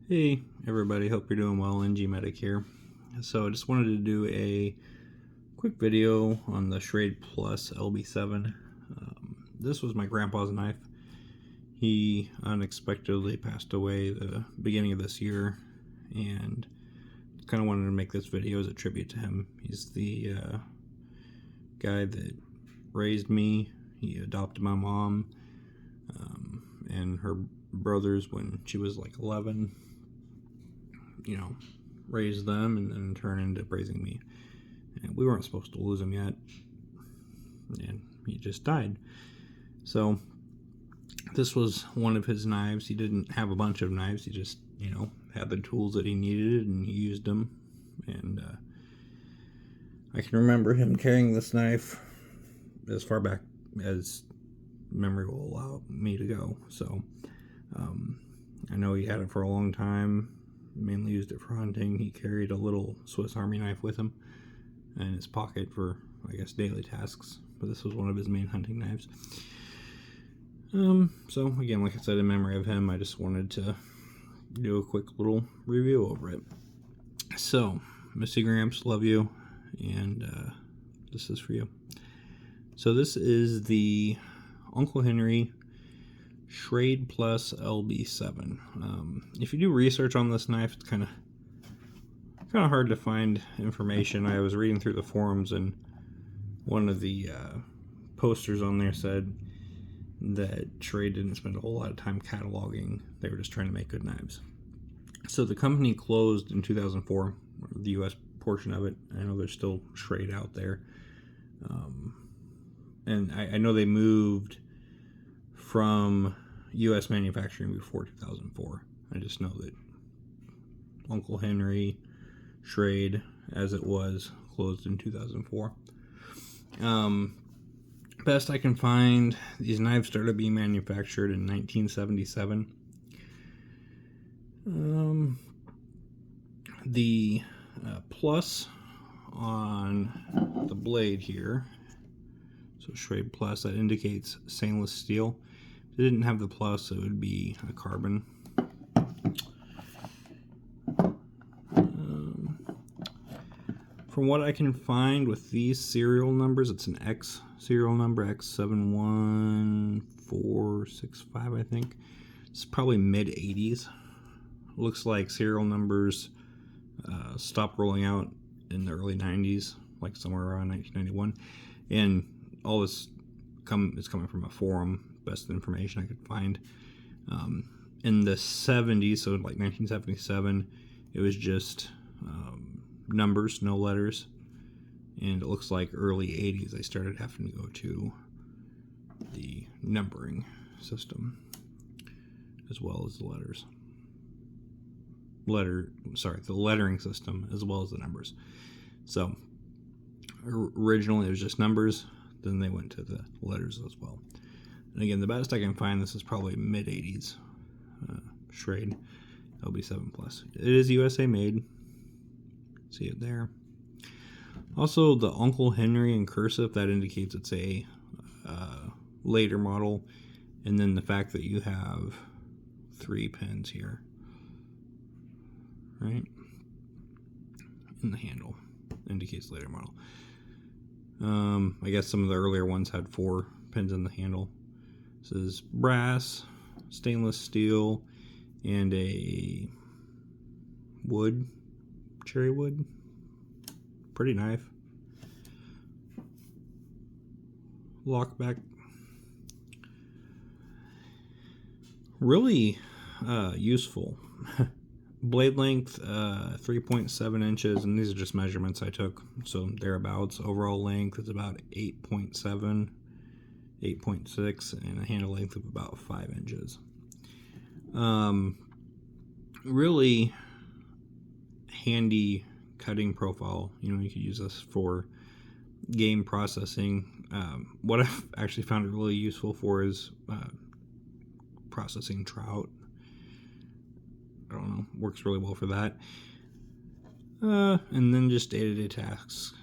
Hey everybody, hope you're doing well. NG Medic here. So I just wanted to do a quick video on the Schrade lb7. This was my grandpa's knife. He unexpectedly passed away the beginning of this year, and kind of wanted to make this video as a tribute to him. He's the guy that raised me. He adopted my mom and her brothers when she was like 11. Raised them and then turned into raising me. And we weren't supposed to lose him yet. And he just died. So this was one of his knives. He didn't have a bunch of knives. He just, had the tools that he needed and he used them. And I can remember him carrying this knife as far back as memory will allow me to go. So I know he had it for a long time. Mainly used it for hunting. He carried a little Swiss Army knife with him in his pocket for, I guess, daily tasks, but this was one of his main hunting knives. So again, like I said, in memory of him, I just wanted to do a quick little review over it. So, Missy Gramps, love you, and this is for you. So this is the Uncle Henry Schrade lb7. If you do research on this knife, it's kind of hard to find information. I was reading through the forums, and one of the posters on there said that Schrade didn't spend a whole lot of time cataloging. They were just trying to make good knives. So the company closed in 2004, the U.S. portion of it. I know there's still Schrade out there, and I know they moved from U.S. manufacturing before 2004. I just know that Uncle Henry Schrade, as it was, closed in 2004. Best I can find, these knives started being manufactured in 1977. The plus on the blade here, so Schrade Plus, that indicates stainless steel. If it didn't have the plus, it would be a carbon. From what I can find with these serial numbers, it's an X serial number, X71465, I think. It's probably mid-80s. Looks like serial numbers stopped rolling out in the early 90s, like somewhere around 1991. And all this is coming from a forum, best information I could find. In the 70s, so like 1977, it was just numbers, no letters. And it looks like early 80s they started having to go to the numbering system as well as the letters. The lettering system as well as the numbers. So originally it was just numbers, then they went to the letters as well. And again, the best I can find, this is probably mid-80s Schrade lb7 Plus. It is USA made. See it there. Also, the Uncle Henry in cursive, that indicates it's a later model. And then the fact that you have 3 pins here, right, in the handle, indicates later model. I guess some of the earlier ones had 4 pins in the handle. This is brass, stainless steel, and a wood, cherry wood. Pretty knife. Lockback. Really useful. Blade length 3.7 inches, and these are just measurements I took, so thereabouts. Overall length is about 8.7, 8.6, and a handle length of about 5 inches. Really handy cutting profile. You could use this for game processing. What I've actually found it really useful for is processing trout. I don't know, works really well for that. And then just day-to-day tasks.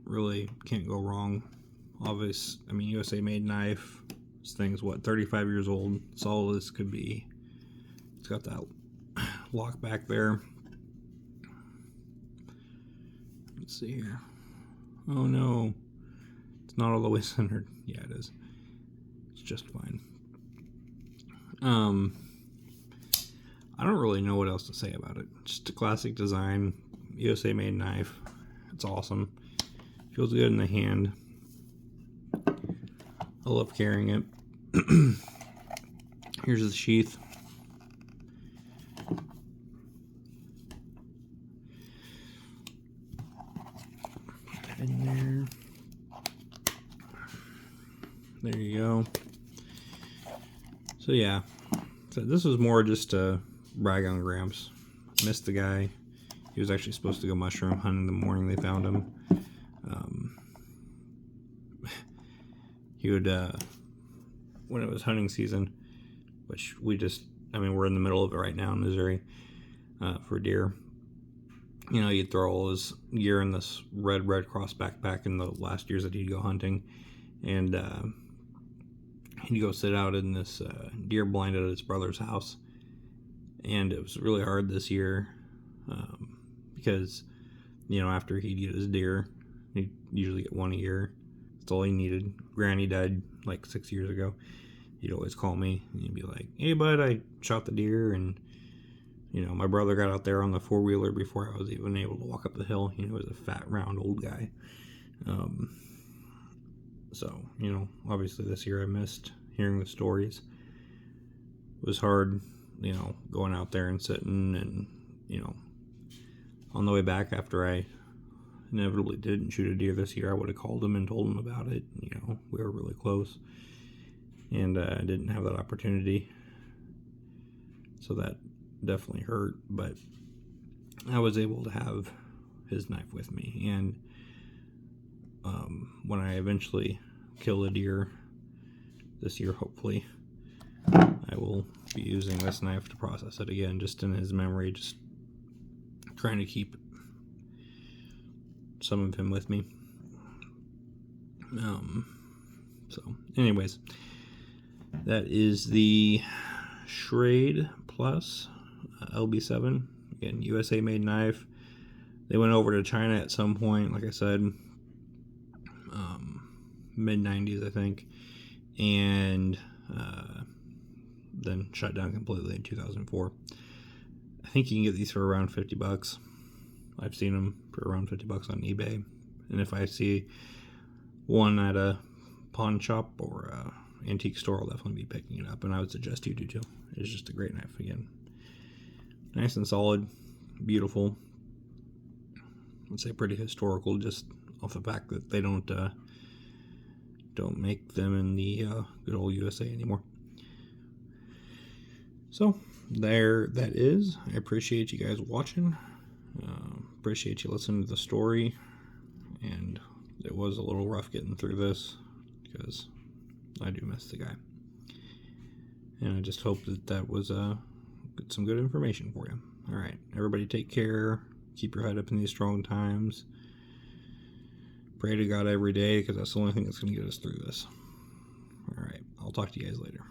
Really can't go wrong. USA made knife. This thing's 35 years old. Solid as could be. got that lock back there. Let's see here. Oh no, it's not all the way centered. Yeah, it is. It's just fine. I don't really know what else to say about it. Just a classic design, USA made knife. It's awesome. Feels good in the hand. I love carrying it. Here's the sheath. Put that in there. There you go. So yeah, so this was more just a brag on Gramps. Missed the guy. He was actually supposed to go mushroom hunting the morning they found him. He would, when it was hunting season, which we're in the middle of it right now in Missouri, for deer. You know, he'd throw all his gear in this red Cross backpack in the last years that he'd go hunting, and he'd go sit out in this deer blind at his brother's house. And it was really hard this year because, you know, after he'd get his deer, he'd usually get one a year. That's all he needed. Granny died like 6 years ago. He'd always call me and he'd be like, "Hey bud, I shot the deer," and you know, my brother got out there on the 4-wheeler before I was even able to walk up the hill. You know, he was a fat, round, old guy. So, you know, obviously this year I missed hearing the stories. It was hard, you know, going out there and sitting, and, you know, on the way back after I inevitably didn't shoot a deer this year, I would have called him and told him about it. You know, we were really close, and I didn't have that opportunity, so that definitely hurt. But I was able to have his knife with me, and when I eventually kill a deer this year, hopefully, I will be using this knife to process it again, just in his memory, just trying to keep some of him with me. So anyways, that is the Schrade lb7. Again, USA made knife. They went over to China at some point, like I said, mid-90s, I think, and then shut down completely in 2004. I think you can get these for around $50. I've seen them for around $50 on eBay, and if I see one at a pawn shop or a antique store, I'll definitely be picking it up, and I would suggest you do too. It's just a great knife. Again, nice and solid, beautiful. I'd say pretty historical, just off the fact that they don't make them in the good old USA anymore. So there that is. I appreciate you guys watching. Appreciate you listening to the story, and it was a little rough getting through this because I do miss the guy, and I just hope that was some good information for you. All right, everybody, take care. Keep your head up in these strong times. Pray to God every day, because that's the only thing that's going to get us through this. All right, I'll talk to you guys later.